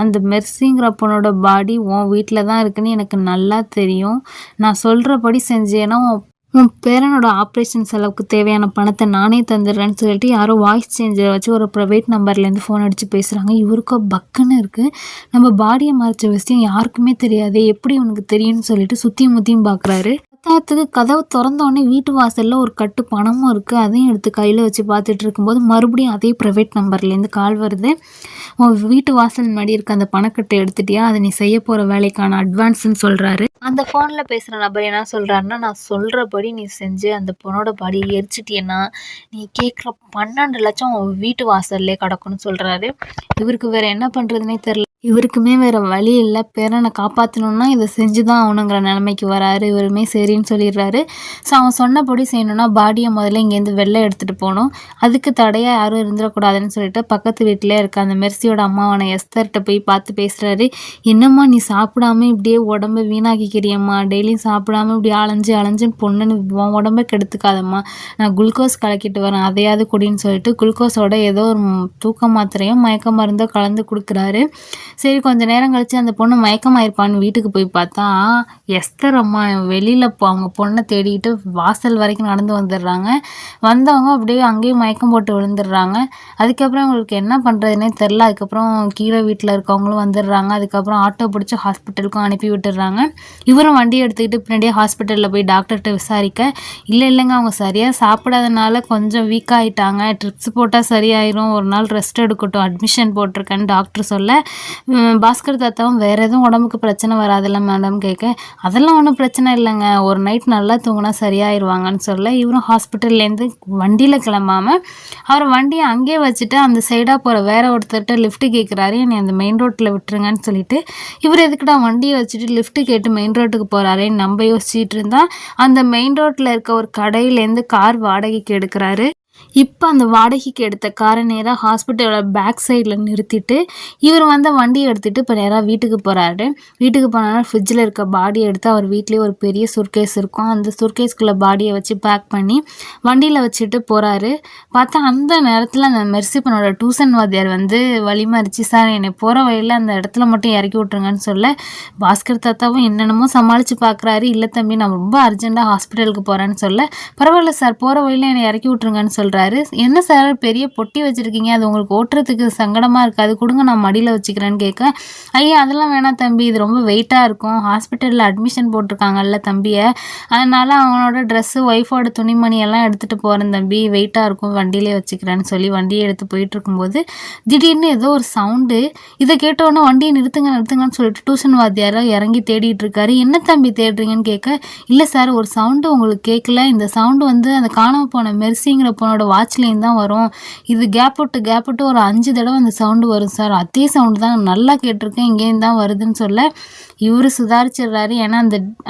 அந்த மெர்சிங்கிற பொண்ணோட பாடி உன் வீட்டில் தான் இருக்குன்னு எனக்கு நல்லா தெரியும், நான் சொல்கிறபடி செஞ்சேன்னா உன் பேரனோட ஆப்ரேஷன் செலவுக்கு தேவையான பணத்தை நானே தந்துடுறேன்னு சொல்லிட்டு யாரோ வாய்ஸ் சேஞ்சரை வச்சு ஒரு ப்ரைவேட் நம்பர்லேருந்து ஃபோன் அடித்து பேசுகிறாங்க. இவருக்கோ பக்குன்னு இருக்குது, நம்ம பாடியை மறைச்ச விஷயம் யாருக்குமே தெரியாது, எப்படி உனக்கு தெரியும்னு சொல்லிட்டு சுற்றியும் முற்றியும் பார்க்குறாரு. பத்தாவதுக்கு கதவை திறந்தோடனே வீட்டு வாசலில் ஒரு கட்டு பணமும் இருக்குது, அதையும் எடுத்து கையில் வச்சு பார்த்துட்டு இருக்கும்போது மறுபடியும் அதே ப்ரைவேட் நம்பர்லேருந்து கால் வருது. உன் வீட்டு வாசல் முன்னாடி இருக்க அந்த பணக்கட்டை எடுத்துட்டியா, அதை நீ செய்ய போகிற வேலைக்கான அட்வான்ஸ்ன்னு சொல்கிறாரு. அந்த ஃபோனில் பேசுகிற நபர் என்ன சொல்கிறாருன்னா, நான் சொல்கிறபடி நீ செஞ்சு அந்த பொண்ணோட பாடியை எரிச்சிட்டியன்னா நீ கேட்குற 12 லட்சம் உன் வீட்டு வாசல்லே கிடக்குன்னு சொல்கிறாரு. இவருக்கு வேறு என்ன பண்ணுறதுனே தெரில. இவருக்குமே வேறு வழி இல்லை, பேரனை காப்பாற்றணுன்னா இதை செஞ்சு தான் ஆகணுங்கிற நிலைமைக்கு வராரு. இவருமே சரின்னு சொல்லிடுறாரு. ஸோ அவன் சொன்னபடி செய்யணுன்னா பாடியை முதல்ல இங்கேருந்து வெளில எடுத்துகிட்டு போகணும், அதுக்கு தடையாக யாரும் இருந்துடக்கூடாதுன்னு சொல்லிட்டு பக்கத்து வீட்டிலே இருக்க அந்த மெர்சியோட அம்மாவான எஸ்தர்கிட்ட போய் பார்த்து பேசுகிறாரு. என்னம்மா நீ சாப்பிடாம இப்படியே உடம்பை வீணாக்கிக்கிறியம்மா, டெய்லியும் சாப்பிடாம இப்படி அலைஞ்சுன்னு பொண்ணுன்னு உன் உடம்பை கெடுத்துக்காதம்மா, நான் குளுக்கோஸ் கலக்கிட்டு வரேன், அதையாவது குடின்னு சொல்லிட்டு குளுக்கோஸோட ஏதோ ஒரு தூக்க மாத்திரையும் மயக்க மருந்தோ கலந்து கொடுக்குறாரு. சரி கொஞ்சம் நேரம் கழித்து அந்த பொண்ணு மயக்கமாயிருப்பான்னு வீட்டுக்கு போய் பார்த்தா எஸ்தர் அம்மா வெளியில் அவங்க பொண்ணை தேடிக்கிட்டு வாசல் வரைக்கும் நடந்து வந்துடுறாங்க. வந்தவங்க அப்படியே அங்கேயும் மயக்கம் போட்டு விழுந்துடுறாங்க. அதுக்கப்புறம் அவங்களுக்கு என்ன பண்ணுறதுனே தெரில. அதுக்கப்புறம் கீழே வீட்டில் இருக்கவங்களும் வந்துடுறாங்க. அதுக்கப்புறம் ஆட்டோ பிடிச்சி ஹாஸ்பிட்டலுக்கும் அனுப்பி விட்டுடுறாங்க. இவரும் வண்டியை எடுத்துக்கிட்டு பின்னாடியே ஹாஸ்பிட்டலில் போய் டாக்டர்கிட்ட விசாரிக்க, இல்லைங்க அவங்க சரியாக சாப்பிடாதனால கொஞ்சம் வீக் ஆகிட்டாங்க, ட்ரிப்ஸ் போட்டால் சரியாயிரும், ஒரு நாள் ரெஸ்ட் எடுக்கட்டும், அட்மிஷன் போட்டிருக்கேன்னு டாக்டர் சொல்ல, பாஸ்கர் தாத்தாவும் வேறு எதுவும் உடம்புக்கு பிரச்சனை வராதில்ல மேடம் கேட்க, அதெல்லாம் ஒன்றும் பிரச்சனை இல்லைங்க, ஒரு நைட் நல்லா தூங்கினா சரியாயிருவாங்கன்னு சொல்ல, இவரும் ஹாஸ்பிட்டல்லேருந்து வண்டியில் கிளம்பாமல் அவர் வண்டியை அங்கேயே வச்சுட்டு அந்த சைடாக போகிற வேற ஒருத்தர்கிட்ட லிஃப்ட்டு கேட்குறாரு. என்னை அந்த மெயின் ரோட்டில் விட்டுருங்கன்னு சொல்லிட்டு இவர் எதுக்குடா வண்டியை வச்சுட்டு லிஃப்ட்டு கேட்டு மெயின் ரோட்டுக்கு போகிறாரேன்னு நம்ம யோசிச்சுட்டு இருந்தால் அந்த மெயின் ரோட்டில் இருக்க ஒரு கடையிலேருந்து கார் வாடகைக்கு எடுக்கிறாரு. இப்போ அந்த வாடகைக்கு எடுத்த காரை நேராக ஹாஸ்பிட்டலோட பேக் சைடில் நிறுத்திட்டு இவர் வந்து வண்டியை எடுத்துகிட்டு இப்போ நேராக வீட்டுக்கு போகிறாரு. வீட்டுக்கு போனாலும் ஃப்ரிட்ஜில் இருக்க பாடியை எடுத்து அவர் வீட்லேயே ஒரு பெரிய சுர்கேஸ் இருக்கும், அந்த சுர்கேஸ்குள்ளே பாடியை வச்சு பேக் பண்ணி வண்டியில் வச்சுட்டு போகிறாரு. பார்த்தா அந்த நேரத்தில் அந்த மெர்சி பொண்ணோட டியூஷன் வாத்தியார் வந்து வழிமறிச்சு, சார் என்னை போகிற வழியில் அந்த இடத்துல மட்டும் இறக்கி விட்ருங்கன்னு சொல்ல பாஸ்கர் தாத்தாவும் என்னென்னமோ சமாளித்து பார்க்குறாரு. இல்லை தம்பி, நான் ரொம்ப அர்ஜென்ட்டாக ஹாஸ்பிட்டலுக்கு போகிறேன்னு சொல்ல, பரவாயில்ல சார், போகிற வழியில் என்னை இறக்கி விட்ருங்கன்னு சொல்கிறாரு. என்ன சார் பெரிய பொட்டி வச்சிருக்கீங்க, அது உங்களுக்கு ஓட்டுறதுக்கு சங்கடமா இருக்காது, கொடுங்க நான் மடியில் வச்சுக்கிறேன்னு கேட்க, ஐயா அதெல்லாம் வேணாம் தம்பி, இது ரொம்ப வெயிட்டாக இருக்கும், ஹாஸ்பிட்டலில் அட்மிஷன் போட்டிருக்காங்கல்ல தம்பியை, அதனால அவனோட ட்ரெஸ்ஸு ஒய்ஃபோட துணிமணி எல்லாம் எடுத்துகிட்டு போகிறேன் தம்பி, வெயிட்டாக இருக்கும், வண்டியிலே வச்சுக்கிறேன்னு சொல்லி வண்டியை எடுத்து போயிட்டு இருக்கும்போது திடீர்னு ஏதோ ஒரு சவுண்டு. இதை கேட்டோன்னே வண்டியை நிறுத்துங்கன்னு சொல்லிட்டு டியூஷன் வாத்தியாரோ இறங்கி தேடிட்டு இருக்காரு. என்ன தம்பி தேடுறீங்கன்னு கேட்க, இல்லை சார் ஒரு சவுண்டு உங்களுக்கு கேட்கல, இந்த சவுண்டு வந்து அந்த காணாமல் போன மெர்சிங்கிற பொண்ணோட வாட்ச்லேயும் தான் வரும், இது கேப் விட்டு ஒரு 5 தடவை அந்த சவுண்டு வரும் சார், அதே சவுண்டு தான் நல்லா கேட்டிருக்கேன், இங்கேயும் தான் வருதுன்னு சொல்ல இவர் சுதாரிச்சிடுறாரு. ஏன்னா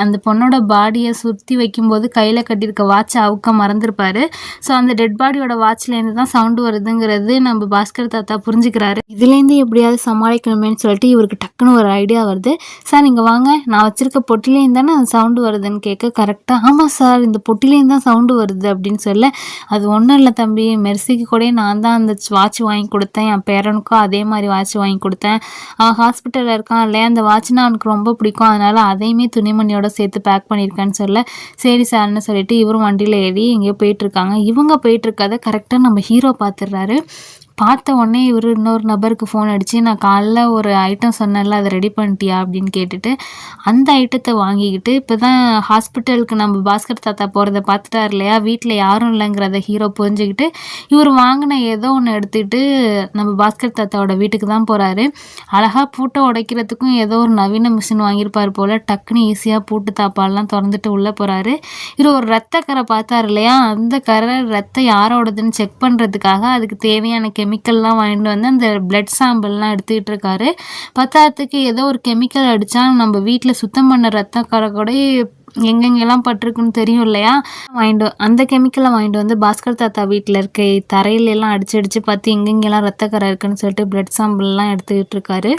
அந்த பொண்ணோட பாடியை சுற்றி வைக்கும்போது கையில் கட்டியிருக்க வாட்சை அவுக்க மறந்துருப்பாரு. ஸோ அந்த டெட் பாடியோட வாட்ச்லேருந்து தான் சவுண்டு வருதுங்கிறது நம்ம பாஸ்கர் தாத்தா புரிஞ்சுக்கிறாரு. இதுலேருந்து எப்படியாவது சமாளிக்கணுமேனு சொல்லிட்டு இவருக்கு டக்குன்னு ஒரு ஐடியா வருது. சார் இங்கே வாங்க, நான் வச்சுருக்க பொட்டிலேயும் தானே அந்த சவுண்டு வருதுன்னு கேட்க, கரெக்டாக ஆமாம் சார் இந்த பொட்டிலேயும் தான் சவுண்டு வருது அப்படின்னு சொல்ல, அது ஒன்றும் இல்லை தம்பி, மெர்சிக்கு கூட நான் தான் அந்த வாட்ச் வாங்கி கொடுத்தேன், என் பேரனுக்கும் அதே மாதிரி வாட்ச் வாங்கி கொடுத்தேன், அவன் ஹாஸ்பிட்டலில் இருக்கான் இல்லையா, அந்த வாட்ச்னா அவனுக்கு ரொம்ப பிடிக்கும், அதனால் அதையுமே துணிமணியோட சேர்த்து பேக் பண்ணியிருக்கேன்னு சொல்ல, சரி சார்னு சொல்லிட்டு இவரும் வண்டியில் ஏறி எங்கேயோ போயிட்டுருக்காங்க. இவங்க போயிட்டுருக்காத கரெக்டாக நம்ம ஹீரோ பார்த்துடுறாரு. பார்த்த உடனே இவர் இன்னொரு நபருக்கு ஃபோன் அடித்து, நான் காலைல ஒரு ஐட்டம் சொன்னேன்ல அதை ரெடி பண்ணிட்டியா அப்படின்னு கேட்டுட்டு அந்த ஐட்டத்தை வாங்கிக்கிட்டு இப்போ தான் ஹாஸ்பிட்டலுக்கு நம்ம பாஸ்கர் தாத்தா போகிறத பார்த்துட்டார் இல்லையா, வீட்டில் யாரும் இல்லைங்கிறத ஹீரோ புரிஞ்சுக்கிட்டு இவர் வாங்கின ஏதோ ஒன்று எடுத்துக்கிட்டு நம்ம பாஸ்கர் தாத்தாவோட வீட்டுக்கு தான் போகிறாரு. அழகாக பூட்டை உடைக்கிறதுக்கும் ஏதோ ஒரு நவீன மிஷின் வாங்கியிருப்பார் போல், டக்குன்னு ஈஸியாக பூட்டு தாப்பாலெலாம் திறந்துட்டு உள்ளே போகிறாரு. இவர் ஒரு ரத்த கரை பார்த்தார் இல்லையா, அந்த கரை ரத்தம் யாரோடதுன்னு செக் பண்ணுறதுக்காக அதுக்கு தேவையான கெமிக்கல்லாம் வாங்கிட்டு வந்து அந்த பிளட் சாம்பிள்லாம் எடுத்துக்கிட்டு இருக்காரு. பத்தாயிரத்துக்கு ஏதோ ஒரு கெமிக்கல் அடித்தா நம்ம வீட்டில் சுத்தம் பண்ண ரத்த கரை கூட எங்கெங்கெல்லாம் பட்டிருக்குன்னு தெரியும் இல்லையா, அந்த கெமிக்கலை வாங்கிட்டு வந்து பாஸ்கர் தாத்தா வீட்டில் இருக்க தரையிலெல்லாம் அடிச்சு பார்த்து எங்கெங்கெல்லாம் ரத்தக்கரை இருக்குன்னு சொல்லிட்டு பிளட் சாம்பிள்லாம் எடுத்துக்கிட்டு இருக்காரு.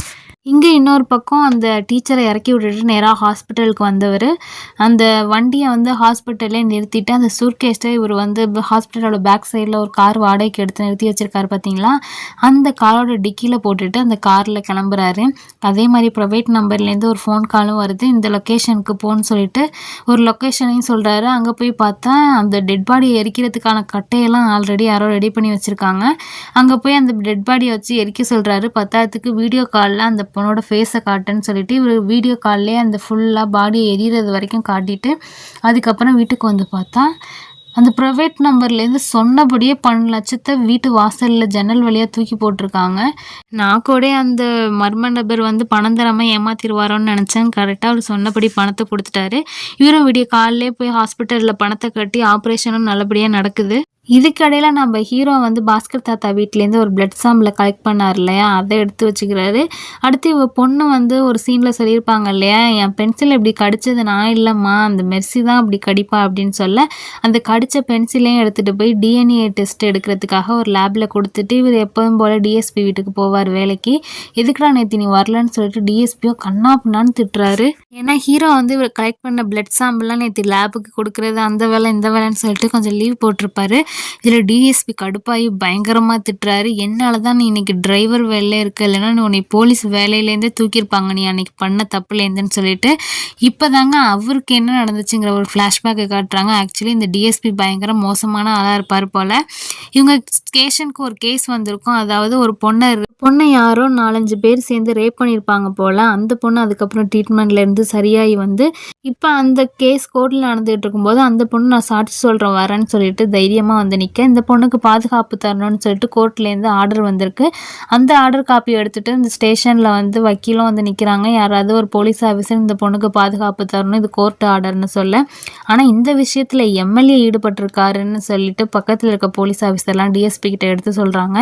இங்கே இன்னொரு பக்கம் அந்த டீச்சரை இறக்கி விட்டுட்டு நேராக ஹாஸ்பிட்டலுக்கு வந்தவர் அந்த வண்டியை வந்து ஹாஸ்பிட்டல்லே நிறுத்திட்டு அந்த சூட்கேஸை இவர் வந்து ஹாஸ்பிட்டலோட பேக் சைடில் ஒரு கார் வாடகைக்கு எடுத்து நிறுத்தி வச்சுருக்காரு பார்த்தீங்களா, அந்த காரோட டிக்கியில் போட்டுட்டு அந்த காரில் கிளம்புறாரு. அதே மாதிரி ப்ரைவேட் நம்பர்லேருந்து ஒரு ஃபோன் காலும் வருது, இந்த லொக்கேஷனுக்கு போன்னு சொல்லிட்டு ஒரு லொக்கேஷனையும் சொல்கிறாரு. அங்கே போய் பார்த்தா அந்த டெட் பாடியை எரிக்கிறதுக்கான கட்டையெல்லாம் ஆல்ரெடி யாரோ ரெடி பண்ணி வச்சுருக்காங்க. அங்கே போய் அந்த டெட் பாடியை வச்சு எரிக்க சொல்கிறாரு. பத்தாயிரத்துக்கு வீடியோ காலில் அந்த பொண்ணோட ஃபேஸை காட்டுன்னு சொல்லிட்டு இவர் வீடியோ கால்லேயே அந்த ஃபுல்லாக பாடியை எரியிறது வரைக்கும் காட்டிட்டு அதுக்கப்புறம் வீட்டுக்கு வந்து பார்த்தா அந்த ப்ரைவேட் நம்பர்லேருந்து சொன்னபடியே 12 லட்சத்தை வீட்டு வாசலில் ஜன்னல் வழியாக தூக்கி போட்டிருக்காங்க. நான் கூட அந்த மர்ம நபர் வந்து பணம் தராமல் ஏமாத்திடுவாரோன்னு நினச்சேன். கரெக்டாக அவர் சொன்னபடி பணத்தை கொடுத்துட்டாரு. இவரும் விடிய காலையிலே போய் ஹாஸ்பிட்டலில் பணத்தை கட்டி ஆப்ரேஷனும் நல்லபடியாக நடக்குது. இதுக்கடையில் நம்ம ஹீரோ வந்து பாஸ்கர் தாத்தா வீட்டிலேருந்து ஒரு பிளட் சாம்பிளை கலெக்ட் பண்ணார் இல்லையா, அதை எடுத்து வச்சுக்கிறாரு. அடுத்து இவ பொண்ணு வந்து ஒரு சீனில் சொல்லியிருப்பாங்க இல்லையா, என் பென்சில் இப்படி கடிச்சது நான் இல்லைம்மா, அந்த மெர்சி தான் அப்படி கடிப்பா அப்படின்னு சொல்ல அந்த கடித்த பென்சிலையும் எடுத்துகிட்டு போய் டிஎன்ஏ டெஸ்ட் எடுக்கிறதுக்காக ஒரு லேபில் கொடுத்துட்டு இவர் எப்போதும் போல் டிஎஸ்பி வீட்டுக்கு போவார் வேலைக்கு. எதுக்குடா நேற்று நீ வரலன்னு சொல்லிட்டு டிஎஸ்பியோ கண்ணா பின்னான்னு திட்டுறாரு. ஏன்னா ஹீரோ வந்து இவர் கலெக்ட் பண்ண பிளட் சாம்பிள்லாம் நேற்று லேபுக்கு கொடுக்குறது அந்த வேலை இந்த வேலைன்னு சொல்லிட்டு கொஞ்சம் லீவ் போட்டிருப்பாரு. இதில் டிஎஸ்பி கடுப்பாகி பயங்கரமாக திட்டுறாரு. என்னால் தான் நீ இன்னைக்கு டிரைவர் வேலையில் இருக்க, இல்லைன்னா நீ உன்னை போலீஸ் வேலையிலேருந்தே தூக்கியிருப்பாங்க நீ அன்னைக்கு பண்ண தப்புலேருந்துன்னு சொல்லிட்டு இப்போ தாங்க அவருக்கு என்ன நடந்துச்சுங்கிற ஒரு ஃப்ளாஷ்பேக்கை காட்டுறாங்க. ஆக்சுவலி இந்த டிஎஸ்பி பயங்கர மோசமான ஆளாக இருப்பார் போல். இவங்க ஸ்டேஷனுக்கு ஒரு கேஸ் வந்திருக்கும், அதாவது ஒரு பொண்ணை யாரோ 4-5 பேர் சேர்ந்து ரேப் பண்ணியிருப்பாங்க போல். அந்த பொண்ணு அதுக்கப்புறம் ட்ரீட்மெண்ட்லேருந்து சரியாகி வந்து இப்போ அந்த கேஸ் கோர்ட்டில் நடந்துகிட்டு இருக்கும்போது அந்த பொண்ணு நான் சாட்சி சொல்கிறேன் வரேன்னு சொல்லிட்டு தைரியமாக வந்து நிற்க, இந்த பொண்ணுக்கு பாதுகாப்பு தரணும்னு சொல்லிட்டு கோர்ட்லேருந்து ஆர்டர் வந்திருக்கு. அந்த ஆர்டர் காப்பி எடுத்துகிட்டு இந்த ஸ்டேஷனில் வந்து வக்கீலும் வந்து நிற்கிறாங்க. யாராவது ஒரு போலீஸ் ஆஃபீஸர் இந்த பொண்ணுக்கு பாதுகாப்பு தரணும், இது கோர்ட் ஆர்டர்னு சொல்ல, ஆனால் இந்த விஷயத்தில் எம்எல்ஏ ஈடுபட்டிருக்காருன்னு சொல்லிட்டு பக்கத்தில் இருக்க போலீஸ் ஆஃபீஸர்லாம் டிஎஸ்பி கிட்ட எடுத்து சொல்கிறாங்க.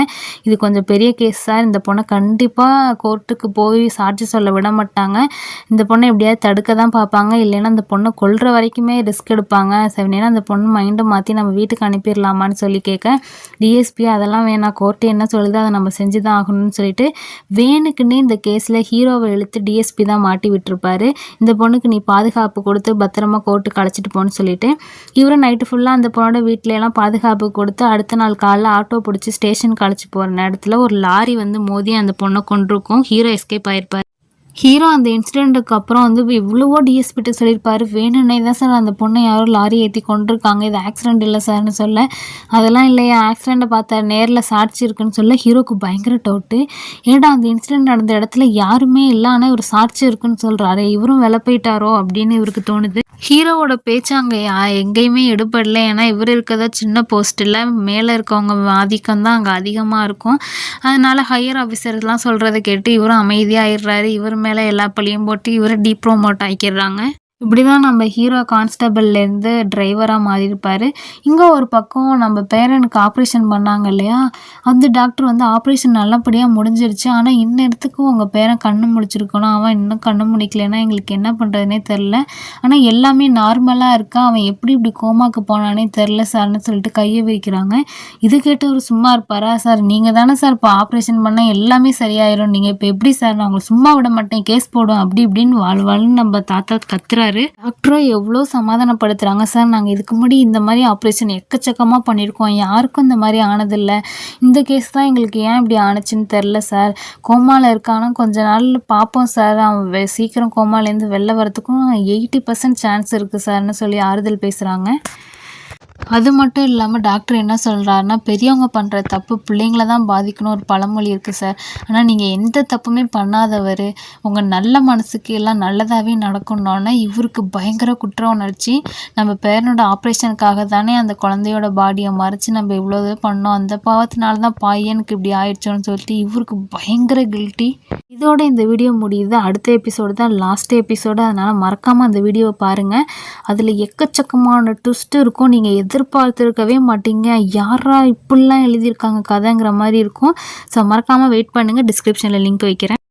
இது கொஞ்சம் பெரிய கேஸ் சார், இந்த பொண்ணை கண்டிப்பாக கோர்ட்டுக்கு போய் சாட்சி சொல்ல விட மாட்டாங்க, இந்த பொண்ணை எப்படியாவது தடுக்க தான் பார்ப்பாங்க, இல்லை இல்லைன்னா அந்த பொண்ணை கொல்ற வரைக்குமே ரிஸ்க் எடுப்பாங்க. செவனேனா அந்த பொண்ணு மைண்டை மாற்றி நம்ம வீட்டுக்கு அனுப்பிடலாமான்னு சொல்லி கேட்க, டிஎஸ்பி அதெல்லாம் வேணாம், கோர்ட்டு என்ன சொல்லுது அதை நம்ம செஞ்சு தான் ஆகணும்னு சொல்லிட்டு வேணுக்குன்னே இந்த கேஸில் ஹீரோவை இழுத்து டிஎஸ்பி தான் மாட்டி விட்டுருப்பாரு. இந்த பொண்ணுக்கு நீ பாதுகாப்பு கொடுத்து பத்திரமா கோர்ட்டுக்கு அழைச்சிட்டு போன்னு சொல்லிட்டு இவரும் நைட்டு ஃபுல்லாக அந்த பொண்ணோட வீட்டிலலாம் பாதுகாப்பு கொடுத்து அடுத்த நாள் காலைல ஆட்டோ பிடிச்சி ஸ்டேஷனுக்கு அழைச்சி போகிற நேரத்தில் ஒரு லாரி வந்து மோதி அந்த பொண்ணை கொண்டிருக்கும். Hero escape ஆயிருப்பார். ஹீரோ அந்த இன்சிடெண்ட்டுக்கு அப்புறம் வந்து எவ்வளவோ டிஎஸ்பிட்ட சொல்லியிருப்பாரு, வேணும்னே தான் சார் அந்த பொண்ணை யாரோ லாரி ஏற்றி கொண்டிருக்காங்க, இது ஆக்சிடென்ட் இல்லை சார்னு சொல்ல, அதெல்லாம் இல்லையா ஆக்சிடெண்ட்டை பார்த்தா நேரில் சாட்சி இருக்குன்னு சொல்ல ஹீரோக்கு பயங்கர டவுட்டு. ஏன்டா அந்த இன்சிடெண்ட் நடந்த இடத்துல யாருமே இல்லை, ஆனால் இவர் சாட்சி இருக்குன்னு சொல்கிறாரு, இவரும் வெலை போயிட்டாரோ அப்படின்னு இவருக்கு தோணுது. ஹீரோவோட பேச்சு அங்கே எங்கேயுமே எடுபடல. ஏன்னா இவர் இருக்கிறதா சின்ன போஸ்ட்டில் மேலே இருக்கவங்க ஆதிக்கம் தான் அங்கே அதிகமாக இருக்கும். அதனால ஹையர் ஆஃபீஸர்லாம் சொல்கிறத கேட்டு இவரும் அமைதியாகிடுறாரு. இவர் மேலே எல்லா பழியும் போட்டு இவரை டீப்ரோமோட் ஆக்கிடுறாங்க. இப்படி தான் நம்ம ஹீரோ கான்ஸ்டபிள்லேருந்து டிரைவராக மாறியிருப்பார். இங்கே ஒரு பக்கம் நம்ம பேரனுக்கு ஆப்ரேஷன் பண்ணாங்க இல்லையா, அந்த டாக்டர் வந்து ஆப்ரேஷன் நல்லபடியாக முடிஞ்சிருச்சு, ஆனால் இந்நேரத்துக்கும் உங்கள் பேரன் கண்ணு முழிச்சிருக்கணும், அவன் இன்னும் கண்ணு முழிக்கலைன்னா எங்களுக்கு என்ன பண்ணுறதுனே தெரில, ஆனால் எல்லாமே நார்மலாக இருக்கா, அவன் எப்படி இப்படி கோமாக்கு போனானே தெரில சார்னு சொல்லிட்டு கையை விரிக்கிறாங்க. இது கேட்டு அவர் சும்மா இருப்பாரா, சார் நீங்கள் தானே சார் இப்போ ஆப்ரேஷன் பண்ணால் எல்லாமே சரியாயிரும், நீங்கள் இப்போ எப்படி சார், நான் உங்களை சும்மா விட மாட்டேன், கேஸ் போடும் அப்படி இப்படின்னு வாழ்வாள்னு நம்ம தாத்தா கத்துறாரு. டாக்டரும் எவ்வளோ சமாதானப்படுத்துறாங்க, சார் நாங்கள் இதுக்கு முன்னாடி இந்த மாதிரி ஆப்ரேஷன் எக்கச்சக்கமாக பண்ணியிருக்கோம், யாருக்கும் இந்த மாதிரி ஆனதில்லை, இந்த கேஸ் தான் எங்களுக்கு ஏன் இப்படி ஆணுச்சுன்னு தெரில சார், கோமாவில் இருக்கானா கொஞ்ச நாள் பார்ப்போம் சார், அவன் சீக்கிரம் கோமாலேருந்து வெளில வரத்துக்கும் 80% சான்ஸ் இருக்குது சார்னு சொல்லி ஆறுதல் பேசுகிறாங்க. அது மட்டும் இல்லாமல் டாக்டர் என்ன சொல்கிறாருன்னா, பெரியவங்க பண்ணுற தப்பு பிள்ளைங்கள தான் பாதிக்கணும் ஒரு பழமொழி இருக்குது சார், ஆனால் நீங்கள் எந்த தப்புமே பண்ணாதவர், உங்கள் நல்ல மனசுக்கு எல்லாம் நல்லதாகவே நடக்கணுன்னா இவருக்கு பயங்கர குற்ற உணர்ச்சி, நம்ம பேரனோட ஆப்ரேஷனுக்காக தானே அந்த குழந்தையோட பாடியை மறைச்சி நம்ம இவ்வளோ இது பண்ணோம், அந்த பாவத்தினால தான் பையனுக்கு இப்படி ஆயிடுச்சோன்னு சொல்லிட்டு இவருக்கு பயங்கர கில்ட்டி. இதோட இந்த வீடியோ முடியுது. அடுத்த எபிசோடு தான் லாஸ்ட் எபிசோடு, அதனால் மறக்காமல் அந்த வீடியோவை பாருங்கள். அதில் எக்கச்சக்கமான ட்விஸ்ட் இருக்கும், நீங்கள் எதிர்பார்த்துருக்கவே மாட்டீங்க, யாரா இப்படிலாம் எழுதியிருக்காங்க கதைங்கிற மாதிரி இருக்கும். ஸோ மறக்காமல் வெயிட் பண்ணுங்கள், டிஸ்கிரிப்ஷனில் லிங்க் வைக்கிறேன்.